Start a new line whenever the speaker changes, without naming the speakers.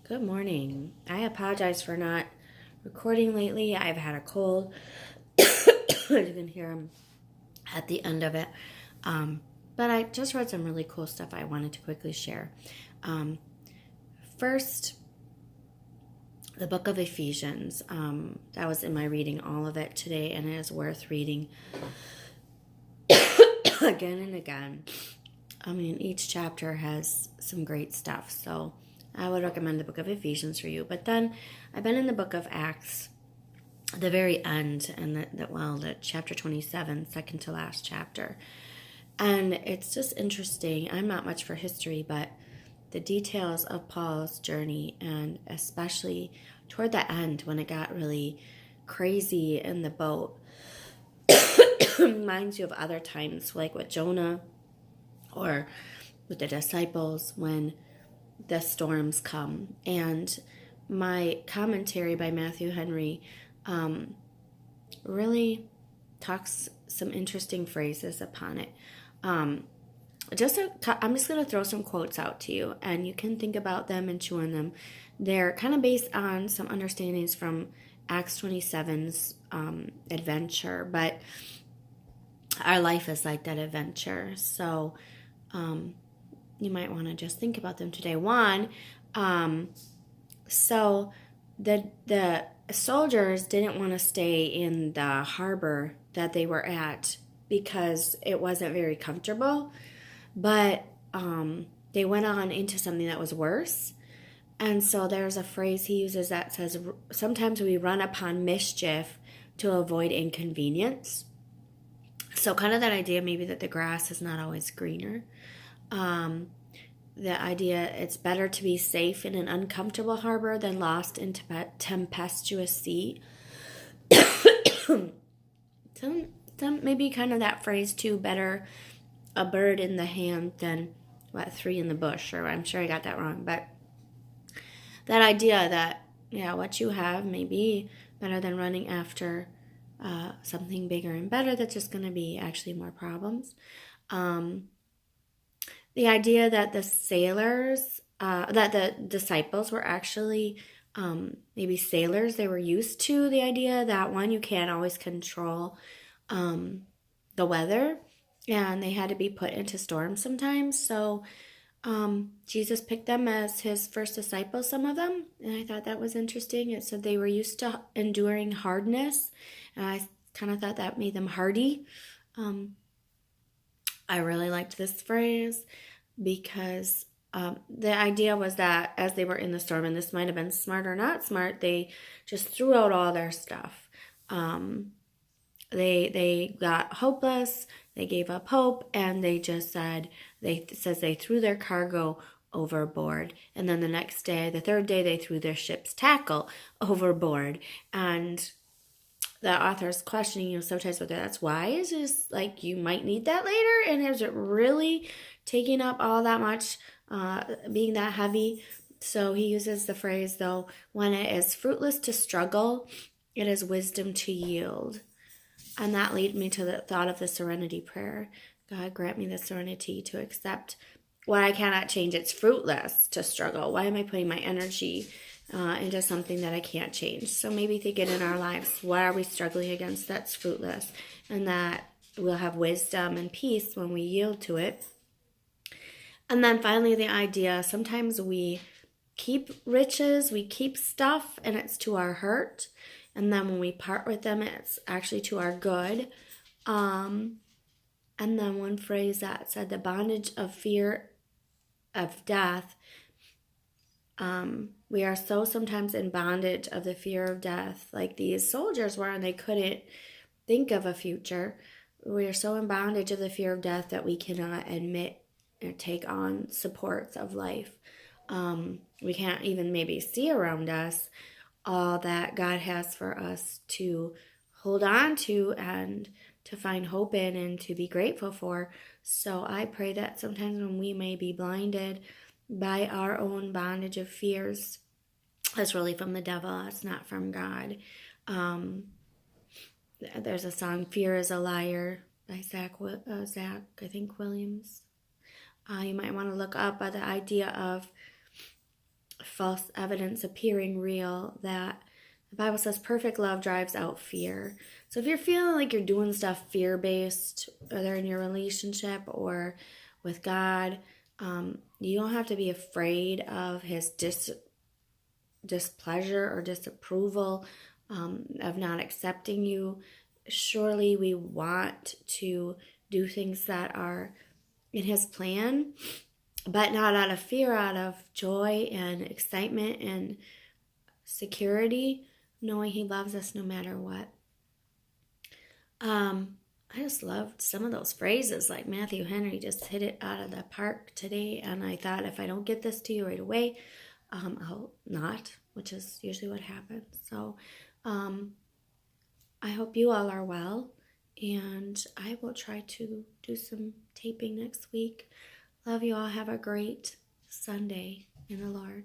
Good morning. I apologize for not recording lately. I've had a cold. You can hear them at the end of it. But I just read some really cool stuff I wanted to quickly share. Um, First, the book of Ephesians. That was in my reading, all of it today, and it is worth reading again and again. I mean, each chapter has some great stuff, so I would recommend the book of Ephesians for you. But then I've been in the book of Acts, the very end, and the chapter 27, second to last chapter. And it's just interesting. I'm not much for history, but the details of Paul's journey, and especially toward the end when it got really crazy in the boat, reminds you of other times, like with Jonah or with the disciples when the storms come. And my commentary by Matthew Henry really talks some interesting phrases upon it. I'm just going to throw some quotes out to you, and you can think about them and chew on them. They're kind of based on some understandings from Acts 27's adventure, but our life is like that adventure. So you might want to just think about them today. One, so the soldiers didn't want to stay in the harbor that they were at because it wasn't very comfortable, but they went on into something that was worse. And so there's a phrase he uses that says, sometimes we run upon mischief to avoid inconvenience. So kind of that idea maybe that the grass is not always greener. The idea it's better to be safe in an uncomfortable harbor than lost in tempestuous sea. Some maybe kind of that phrase too, better a bird in the hand than three in the bush, or I'm sure I got that wrong, but that idea that what you have may be better than running after something bigger and better that's just going to be actually more problems. The idea that the sailors, that the disciples were actually maybe sailors. They were used to the idea that, one, you can't always control the weather, and they had to be put into storms sometimes. So Jesus picked them as his first disciples, some of them, and I thought that was interesting. It said they were used to enduring hardness, and I kind of thought that made them hardy. I really liked this phrase because the idea was that as they were in the storm, and this might have been smart or not smart, they just threw out all their stuff. They got hopeless, they gave up hope, and they just said, it says they threw their cargo overboard. And then the next day, the third day, they threw their ship's tackle overboard. And the author's questioning, sometimes whether that's wise, is like you might need that later, and is it really taking up all that much, being that heavy? So he uses the phrase, though, when it is fruitless to struggle, it is wisdom to yield. And that led me to the thought of the serenity prayer. God, grant me the serenity to accept what I cannot change. It's fruitless to struggle. Why am I putting my energy into something that I can't change? So maybe thinking in our lives, what are we struggling against that's fruitless? And that we'll have wisdom and peace when we yield to it. And then finally, the idea, sometimes we keep riches, we keep stuff, and it's to our hurt. And then when we part with them, it's actually to our good. And then one phrase that said, the bondage of fear of death. We are so sometimes in bondage of the fear of death, like these soldiers were, and they couldn't think of a future. We are so in bondage of the fear of death that we cannot admit or take on supports of life. We can't even maybe see around us all that God has for us to hold on to and to find hope in and to be grateful for. So I pray that sometimes when we may be blinded by our own bondage of fears, that's really from the devil, it's not from God. There's a song, Fear is a Liar, by Zach I think Williams. You might want to look up the idea of false evidence appearing real, that the Bible says perfect love drives out fear. So if you're feeling like you're doing stuff fear-based, whether in your relationship or with God, you don't have to be afraid of his displeasure or disapproval, of not accepting you. Surely we want to do things that are in his plan, but not out of fear, out of joy and excitement and security, knowing he loves us no matter what. I just loved some of those phrases, like Matthew Henry just hit it out of the park today, and I thought if I don't get this to you right away, I'll not, which is usually what happens. So I hope you all are well, and I will try to do some taping next week. Love you all. Have a great Sunday in the Lord.